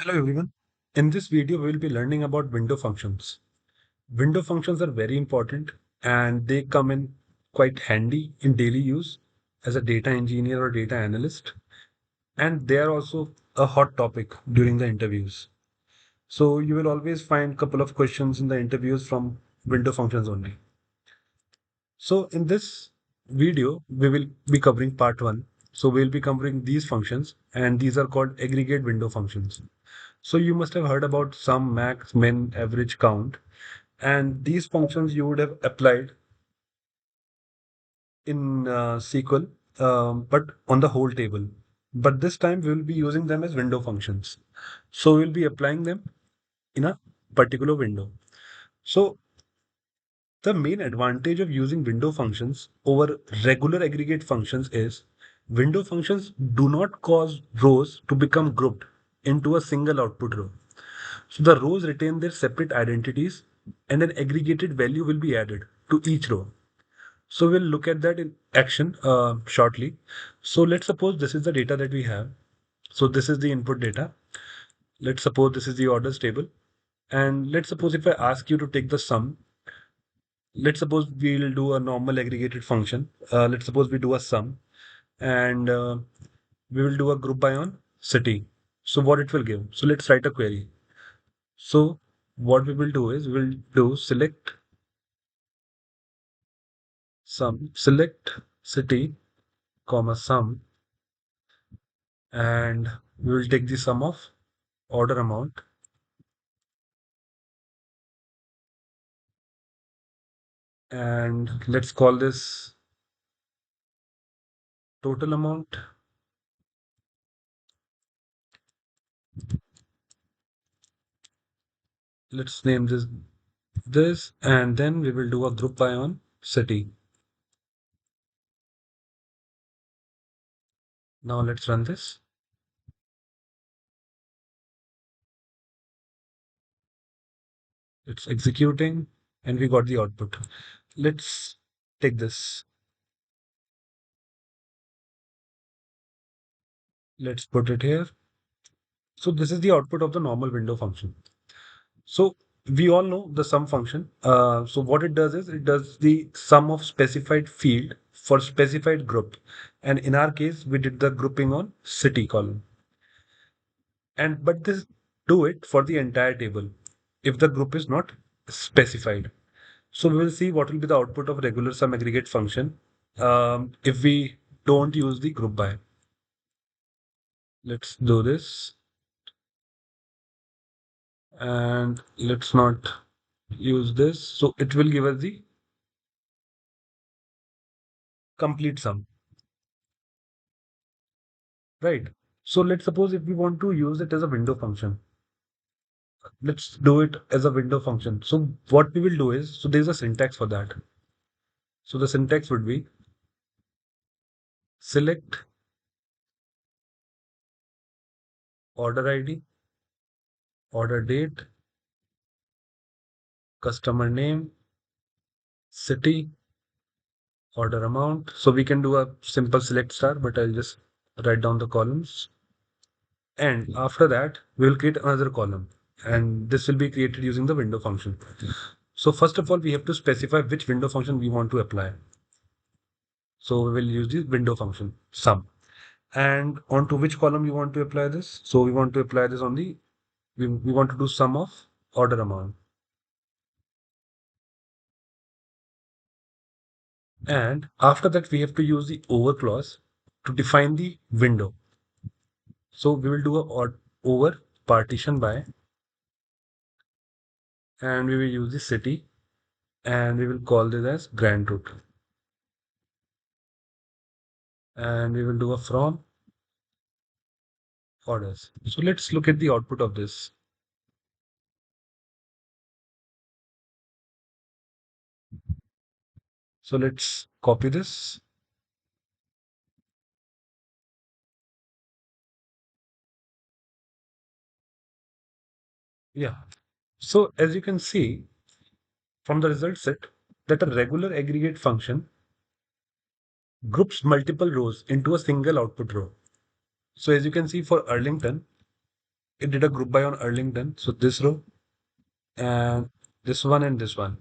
Hello everyone. In this video, we will be learning about window functions. Window functions are very important and they come in quite handy in daily use as a data engineer or data analyst. And they are also a hot topic during the interviews. So you will always find a couple of questions in the interviews from window functions only. So in this video, we will be covering part one. So we'll be covering these functions and these are called aggregate window functions. So you must have heard about sum, max, min, average, count, and these functions you would have applied in SQL, but on the whole table. But this time we will be using them as window functions. So we'll be applying them in a particular window. So the main advantage of using window functions over regular aggregate functions is window functions do not cause rows to become grouped into a single output row. So the rows retain their separate identities and an aggregated value will be added to each row. So we'll look at that in action shortly. So let's suppose this is the data that we have. So this is the input data. Let's suppose this is the orders table. And let's suppose if I ask you to take the sum, let's suppose we'll do a normal aggregated function. Let's suppose we do a sum and we will do a group by on city. So what it will give. So let's write a query. So what we will do is we'll do select sum, select city, comma sum, and we will take the sum of order amount and let's call this total amount. Let's name this and then we will do a group by on city. Now let's run this. It's executing and we got the output. Let's take this. Let's put it here. So this is the output of the normal window function. So we all know the sum function. So what it does is it does the sum of specified field for specified group. And in our case, we did the grouping on city column. And but this do it for the entire table if the group is not specified. So we will see what will be the output of regular sum aggregate function if we don't use the group by. Let's do this. And let's not use this. So it will give us the complete sum, right? So let's suppose if we want to use it as a window function, let's do it as a window function. So what we will do is, so there's a syntax for that. So the syntax would be select order ID, order date, customer name, city, order amount. So we can do a simple select star, but I'll just write down the columns. And after that, we will create another column. And this will be created using the window function. So first of all, we have to specify which window function we want to apply. So we will use the window function sum. And onto which column you want to apply this? So we want to apply this on the, we want to do sum of order amount. And after that, we have to use the over clause to define the window. So we will do a over partition by, and we will use the city, and we will call this as grand root. And we will do a from orders. So let's look at the output of this. So let's copy this. Yeah. So as you can see from the result set that a regular aggregate function groups multiple rows into a single output row. So as you can see for Arlington, it did a group by on Arlington. So this row and this one and this one.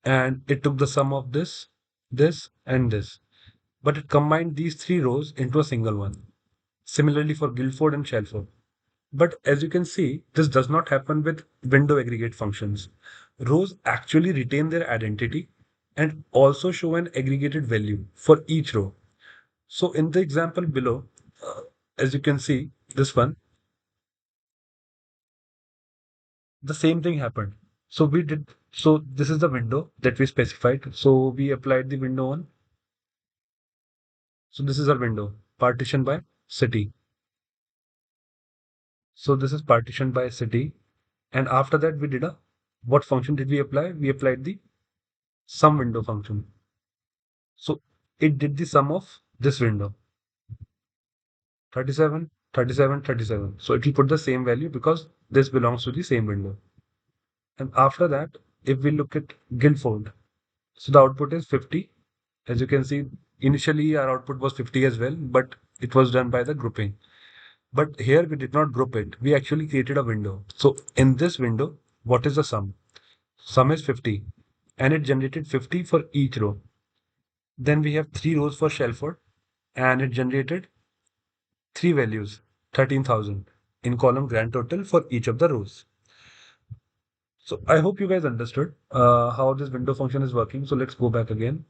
And it took the sum of this, and this. But it combined these three rows into a single one. Similarly for Guildford and Shalford. But as you can see, this does not happen with window aggregate functions. Rows actually retain their identity and also show an aggregated value for each row. So in the example below, uh, as you can see, this one, the same thing happened. So this is the window that we specified. So we applied the window on. So this is our window, partition by city. So this is partitioned by city. And after that, we did what function did we apply? We applied the sum window function. So it did the sum of this window, 37, 37, 37. So it will put the same value because this belongs to the same window. And after that, if we look at Guildford, so the output is 50. As you can see, initially our output was 50 as well, but it was done by the grouping. But here we did not group it. We actually created a window. So in this window, what is the sum? Sum is 50 and it generated 50 for each row. Then we have three rows for Shalford and it generated three values, 13,000 in column grand total for each of the rows. So I hope you guys understood how this window function is working. So let's go back again.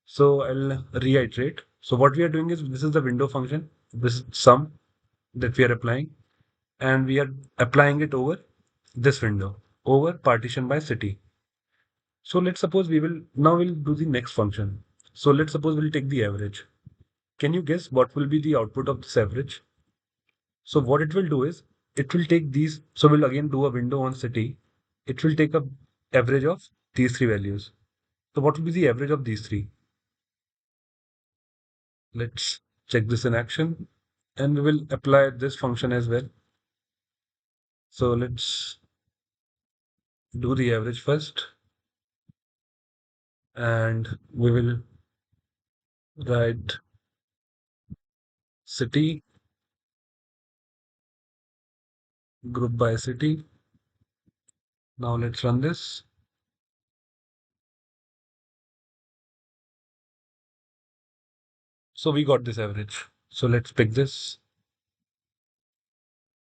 So I'll reiterate. So what we are doing is this is the window function, this is sum that we are applying, and we are applying it over this window, over partition by city. So let's suppose we'll do the next function. So let's suppose we'll take the average. Can you guess what will be the output of this average? So what it will do is it will take these. So we'll again do a window on city. It will take a average of these three values. So what will be the average of these three? Let's check this in action and we will apply this function as well. So let's do the average first and we will write city group by city. Now let's run this. So we got this average. So let's pick this.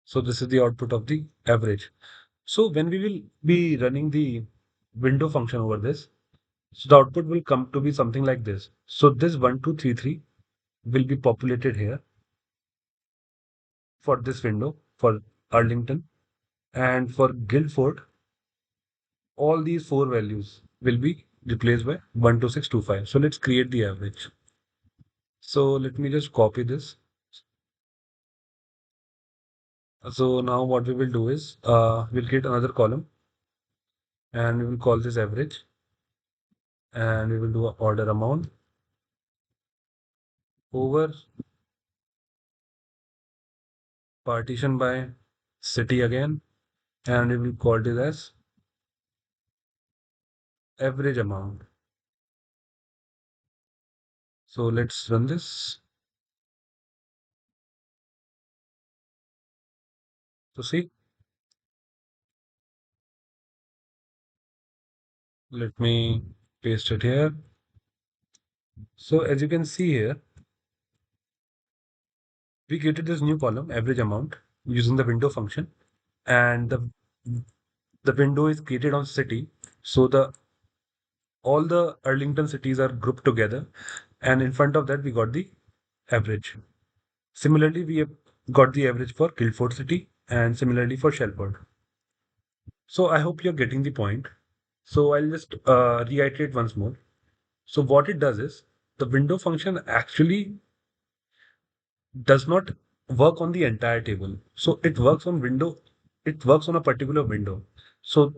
So this is the output of the average. So when we will be running the window function over this, so the output will come to be something like this. So this 1233 will be populated here for this window for Arlington, and for Guildford, all these four values will be replaced by 12625. So let's create the average. So let me just copy this. So now what we will do is we'll create another column and we will call this average and we will do a order amount over partition by city again, and we will call this as average amount. So let's run this. So see, let me paste it here. So as you can see here, we created this new column, average amount, using the window function, and the window is created on city. So the all the Arlington cities are grouped together, and in front of that we got the average. Similarly, we have got the average for Guildford city, and similarly for Shalford. So I hope you're getting the point. So I'll just reiterate once more. So what it does is the window function actually does not work on the entire table. So it works on a particular window. So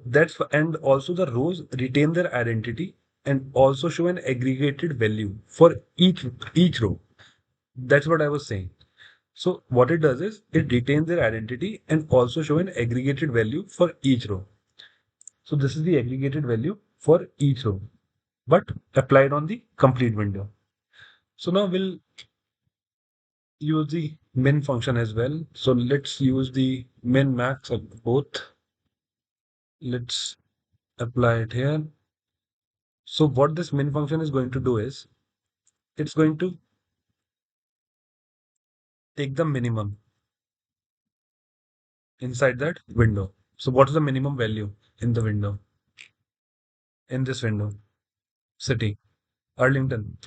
and also the rows retain their identity and also show an aggregated value for each row. That's what I was saying. So what it does is it retains their identity and also show an aggregated value for each row. So this is the aggregated value for each row, but applied on the complete window. So now we'll use the min function as well. So let's use the min max of both. Let's apply it here. So what this min function is going to do is it's going to take the minimum inside that window. So what is the minimum value in the window? In this window, city, Arlington.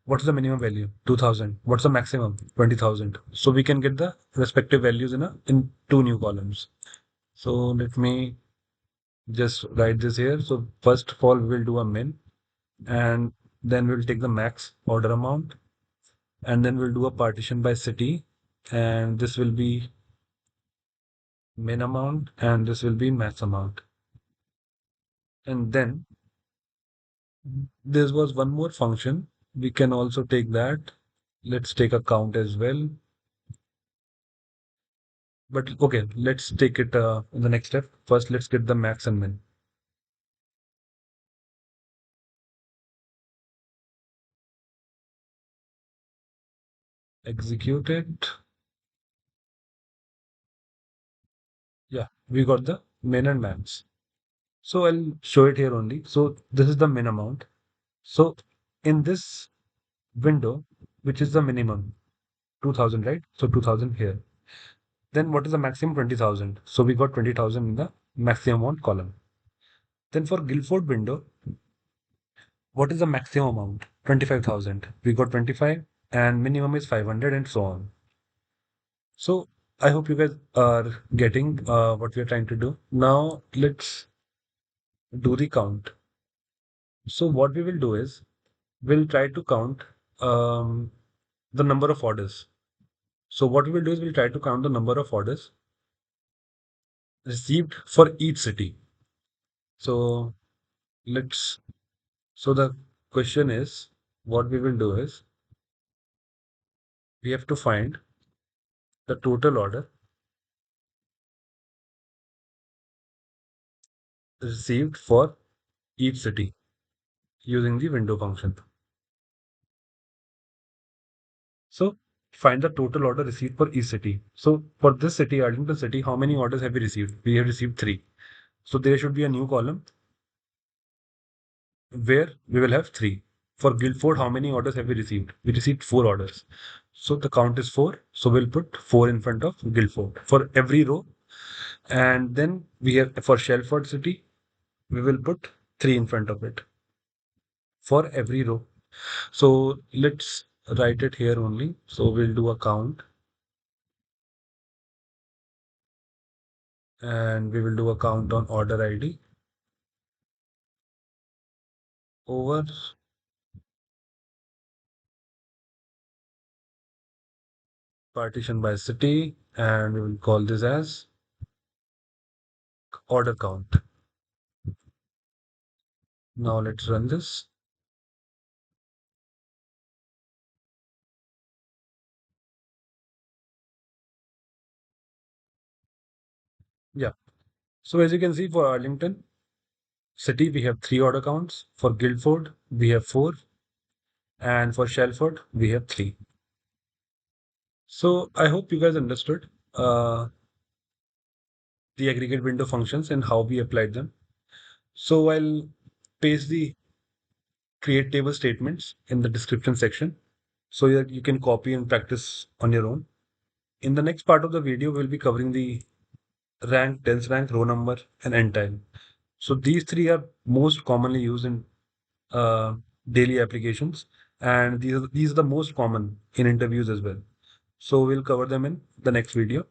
What's the minimum value? 2000. What's the maximum? 20,000. So we can get the respective values in two new columns. So let me just write this here. So first of all, we will do a min, and then we'll take the max order amount, and then we'll do a partition by city, and this will be min amount, and this will be max amount. And then there was one more function. We can also take that. Let's take a count as well. But okay, let's take it in the next step. First, let's get the max and min. Execute it. Yeah, we got the min and max. So I'll show it here only. So this is the min amount. So in this window, which is the minimum, 2000, right? So 2000 here. Then what is the maximum? 20,000. So we got 20,000 in the maximum amount column. Then for GuildFord window, what is the maximum amount? 25,000. We got 25 and minimum is 500 and so on. So I hope you guys are getting what we are trying to do. Now let's do the count. So what we will do is we'll try to count um, the number of orders. So what we will do is we'll try to count the number of orders received for each city. So let's, so the question is, what we will do is we have to find the total order received for each city using the window function. So find the total order received for each city. So for this city, Arlington city, how many orders have we received? We have received three. So there should be a new column where we will have three. For Guildford, how many orders have we received? We received four orders. So the count is four. So we'll put four in front of Guildford for every row. And then we have for Shalford city, we will put three in front of it for every row. So let's write it here only. So we'll do a count and we will do a count on order ID over partition by city and we will call this as order count. Now let's run this. Yeah. So as you can see for Arlington city, we have three order counts. For Guildford, we have four. And for Shalford, we have three. So I hope you guys understood the aggregate window functions and how we applied them. So I'll paste the create table statements in the description section so that you can copy and practice on your own. In the next part of the video, we'll be covering the rank, tens rank, row number, and end time. So these three are most commonly used in uh, daily applications, and these are the most common in interviews as well. So we'll cover them in the next video.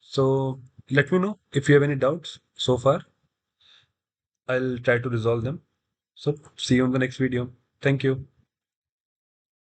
So let me know if you have any doubts so far. I'll try to resolve them. So see you in the next video. Thank you.